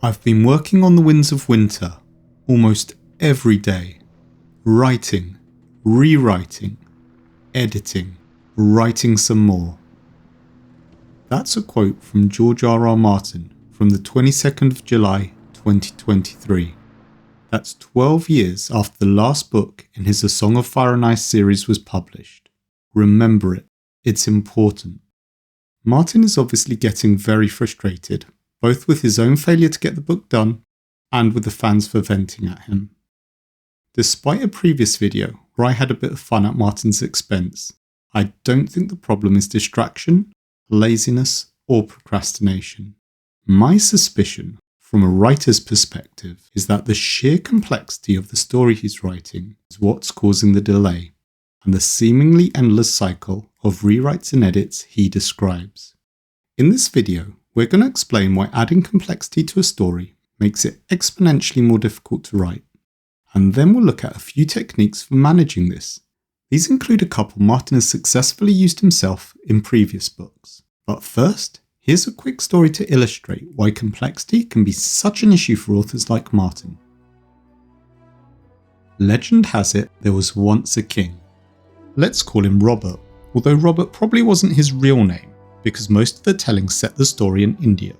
I've been working on The Winds of Winter almost every day. Writing, rewriting, editing, writing some more. That's a quote from George R.R. Martin from the 22nd of July 2023. That's 12 years after the last book in his A Song of Fire and Ice series was published. Remember it, it's important. Martin is obviously getting very frustrated, both with his own failure to get the book done and with the fans for venting at him. Despite a previous video where I had a bit of fun at Martin's expense, I don't think the problem is distraction, laziness, or procrastination. My suspicion, from a writer's perspective, is that the sheer complexity of the story he's writing is what's causing the delay, and the seemingly endless cycle of rewrites and edits he describes. In this video, we're going to explain why adding complexity to a story makes it exponentially more difficult to write, and then we'll look at a few techniques for managing this. These include a couple Martin has successfully used himself in previous books. But first, here's a quick story to illustrate why complexity can be such an issue for authors like Martin. Legend has it there was once a king. Let's call him Robert, although Robert probably wasn't his real name, because most of the tellings set the story in India.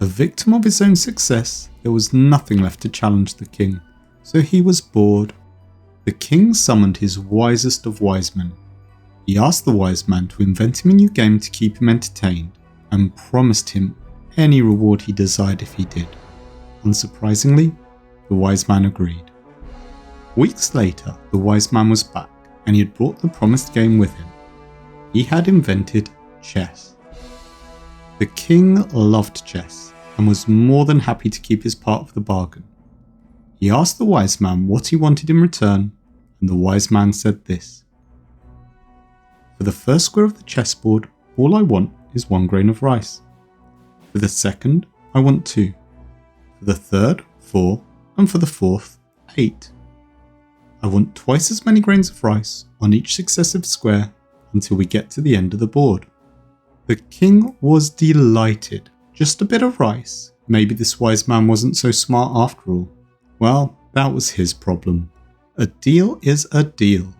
A victim of his own success, there was nothing left to challenge the king, so he was bored. The king summoned his wisest of wise men. He asked the wise man to invent him a new game to keep him entertained, and promised him any reward he desired if he did. Unsurprisingly, the wise man agreed. Weeks later, the wise man was back, and he had brought the promised game with him. He had invented chess. The king loved chess and was more than happy to keep his part of the bargain. He asked the wise man what he wanted in return, and the wise man said this: "For the first square of the chessboard, all I want is 1 grain of rice. For the second, I want 2. For the third, 4, and for the fourth, 8. I want twice as many grains of rice on each successive square until we get to the end of the board." The king was delighted. Just a bit of rice. Maybe this wise man wasn't so smart after all. Well, that was his problem. A deal is a deal.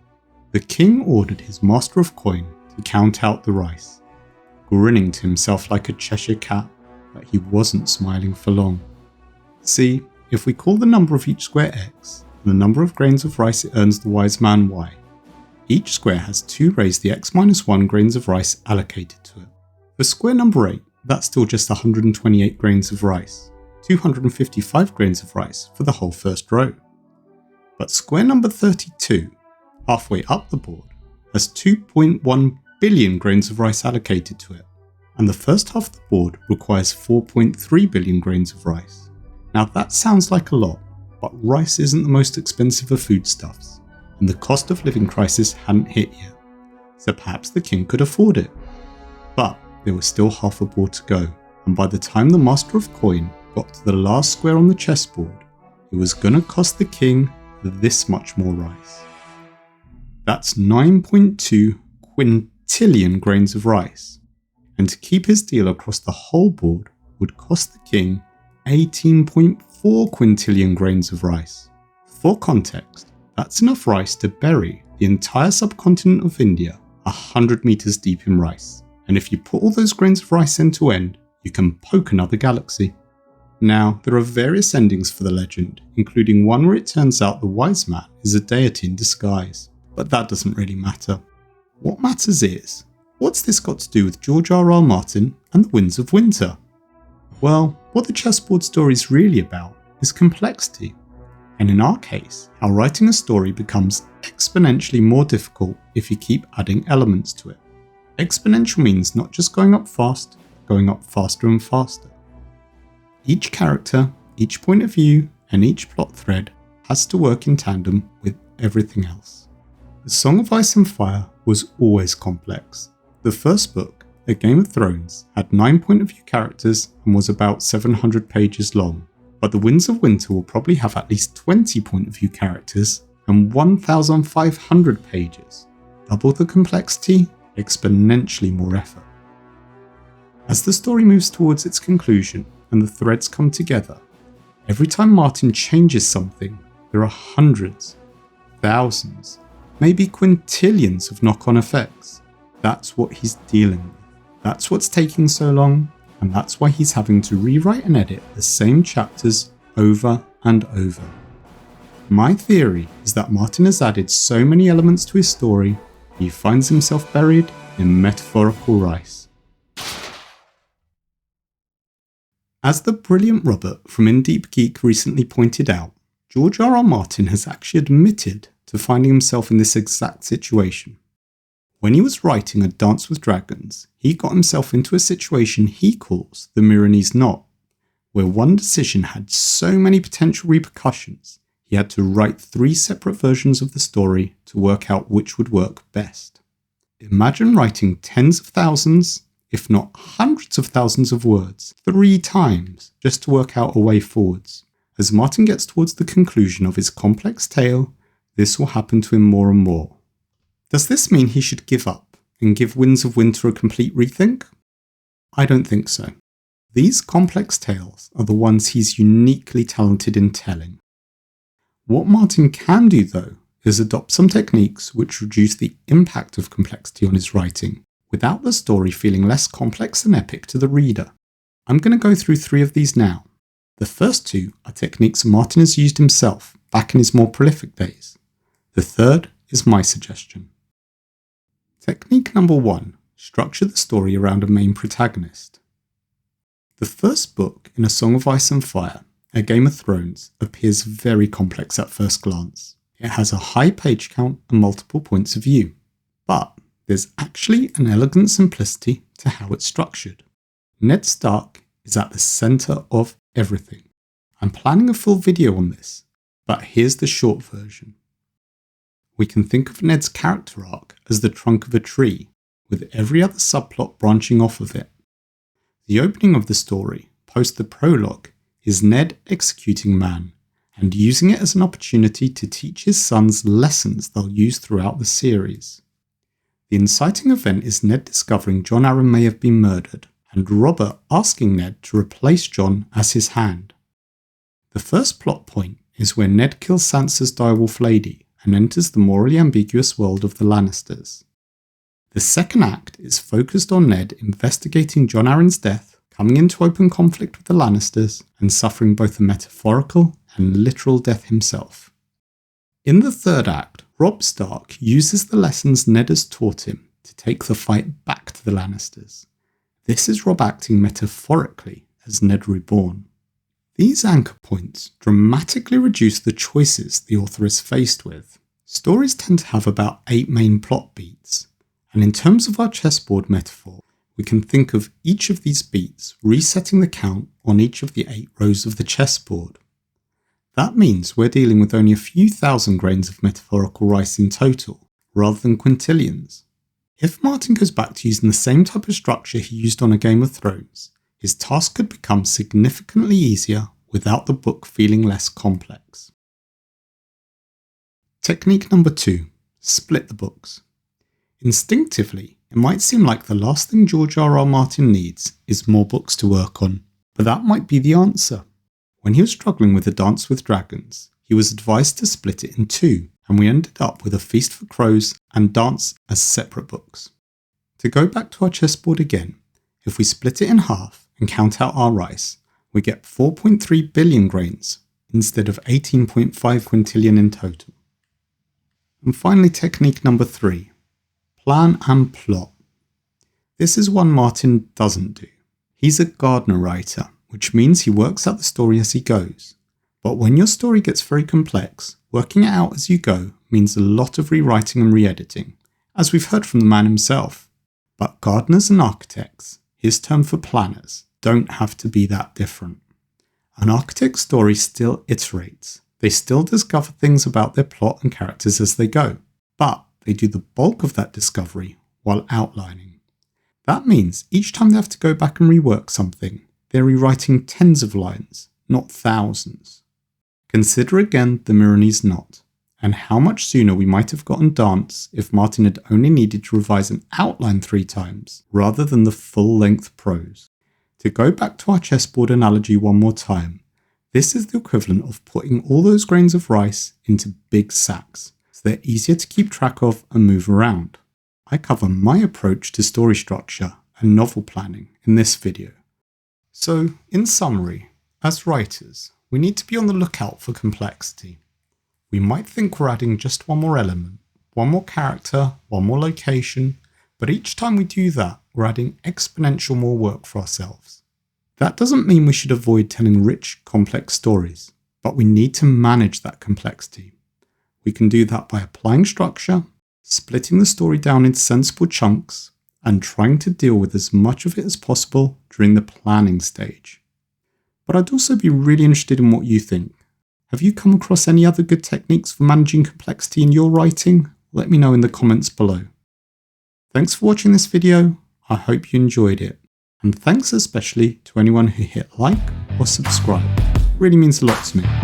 The king ordered his master of coin to count out the rice, grinning to himself like a Cheshire cat, but he wasn't smiling for long. See, if we call the number of each square x, and the number of grains of rice it earns the wise man y, each square has 2 raised to the x minus 1 grains of rice allocated to it. For square number 8, that's still just 128 grains of rice, 255 grains of rice for the whole first row. But square number 32, halfway up the board, has 2.1 billion grains of rice allocated to it, and the first half of the board requires 4.3 billion grains of rice. Now that sounds like a lot, but rice isn't the most expensive of foodstuffs, and the cost of living crisis hadn't hit yet, so perhaps the king could afford it. But there was still half a board to go, and by the time the master of coin got to the last square on the chessboard, it was gonna cost the king this much more rice. That's 9.2 quintillion grains of rice, and to keep his deal across the whole board would cost the king 18.4 quintillion grains of rice. For context, that's enough rice to bury the entire subcontinent of India 100 meters deep in rice. And if you put all those grains of rice end to end, you can poke another galaxy. Now, there are various endings for the legend, including one where it turns out the wise man is a deity in disguise. But that doesn't really matter. What matters is, what's this got to do with George R.R. Martin and The Winds of Winter? Well, what the chessboard story is really about is complexity. And in our case, how writing a story becomes exponentially more difficult if you keep adding elements to it. Exponential means not just going up fast, going up faster and faster. Each character, each point of view, and each plot thread has to work in tandem with everything else. The Song of Ice and Fire was always complex. The first book, A Game of Thrones, had 9 point of view characters and was about 700 pages long, but The Winds of Winter will probably have at least 20 point of view characters and 1,500 pages. Double the complexity, exponentially more effort. As the story moves towards its conclusion, and the threads come together. Every time Martin changes something, there are hundreds, thousands, maybe quintillions of knock-on effects. That's what he's dealing with. That's what's taking so long, and that's why he's having to rewrite and edit the same chapters over and over. My theory is that Martin has added so many elements to his story, he finds himself buried in metaphorical rice. As the brilliant Robert from In Deep Geek recently pointed out, George R.R. Martin has actually admitted to finding himself in this exact situation. When he was writing A Dance with Dragons, he got himself into a situation he calls the Milanese knot, where one decision had so many potential repercussions, he had to write 3 separate versions of the story to work out which would work best. Imagine writing tens of thousands, if not hundreds of thousands of words, 3 times just to work out a way forwards. As Martin gets towards the conclusion of his complex tale, this will happen to him more and more. Does this mean he should give up and give Winds of Winter a complete rethink? I don't think so. These complex tales are the ones he's uniquely talented in telling. What Martin can do, though, is adopt some techniques which reduce the impact of complexity on his writing, without the story feeling less complex and epic to the reader. I'm going to go through 3 of these now. The first 2 are techniques Martin has used himself back in his more prolific days. The third is my suggestion. Technique number 1. Structure the story around a main protagonist. The first book in A Song of Ice and Fire, A Game of Thrones, appears very complex at first glance. It has a high page count and multiple points of view. But there's actually an elegant simplicity to how it's structured. Ned Stark is at the centre of everything. I'm planning a full video on this, but here's the short version. We can think of Ned's character arc as the trunk of a tree, with every other subplot branching off of it. The opening of the story, post the prologue, is Ned executing Man, and using it as an opportunity to teach his sons lessons they'll use throughout the series. The inciting event is Ned discovering Jon Arryn may have been murdered, and Robert asking Ned to replace Jon as his hand. The first plot point is where Ned kills Sansa's direwolf lady and enters the morally ambiguous world of the Lannisters. The second act is focused on Ned investigating Jon Arryn's death, coming into open conflict with the Lannisters, and suffering both a metaphorical and literal death himself. In the third act, Robb Stark uses the lessons Ned has taught him to take the fight back to the Lannisters. This is Robb acting metaphorically as Ned Reborn. These anchor points dramatically reduce the choices the author is faced with. Stories tend to have about 8 main plot beats, and in terms of our chessboard metaphor, we can think of each of these beats resetting the count on each of the 8 rows of the chessboard. That means we're dealing with only a few thousand grains of metaphorical rice in total, rather than quintillions. If Martin goes back to using the same type of structure he used on A Game of Thrones, his task could become significantly easier without the book feeling less complex. Technique number 2. Split the books. Instinctively, it might seem like the last thing George R.R. Martin needs is more books to work on, but that might be the answer. When he was struggling with A Dance with Dragons, he was advised to split it in 2, and we ended up with A Feast for Crows and Dance as separate books. To go back to our chessboard again, if we split it in half and count out our rice, we get 4.3 billion grains instead of 18.5 quintillion in total. And finally, technique number 3. Plan and plot. This is one Martin doesn't do. He's a Gardner writer, which means he works out the story as he goes. But when your story gets very complex, working it out as you go means a lot of rewriting and re-editing, as we've heard from the man himself. But gardeners and architects, his term for planners, don't have to be that different. An architect's story still iterates. They still discover things about their plot and characters as they go, but they do the bulk of that discovery while outlining. That means each time they have to go back and rework something, they're rewriting tens of lines, not thousands. Consider again the Milanese knot, and how much sooner we might have gotten Dance if Martin had only needed to revise an outline 3 times, rather than the full-length prose. To go back to our chessboard analogy one more time, this is the equivalent of putting all those grains of rice into big sacks, so they're easier to keep track of and move around. I cover my approach to story structure and novel planning in this video. So, in summary, as writers, we need to be on the lookout for complexity. We might think we're adding just one more element, one more character, one more location, but each time we do that, we're adding exponential more work for ourselves. That doesn't mean we should avoid telling rich, complex stories, but we need to manage that complexity. We can do that by applying structure, splitting the story down into sensible chunks, and trying to deal with as much of it as possible during the planning stage. But I'd also be really interested in what you think. Have you come across any other good techniques for managing complexity in your writing? Let me know in the comments below. Thanks for watching this video. I hope you enjoyed it. And thanks especially to anyone who hit like or subscribe. It really means a lot to me.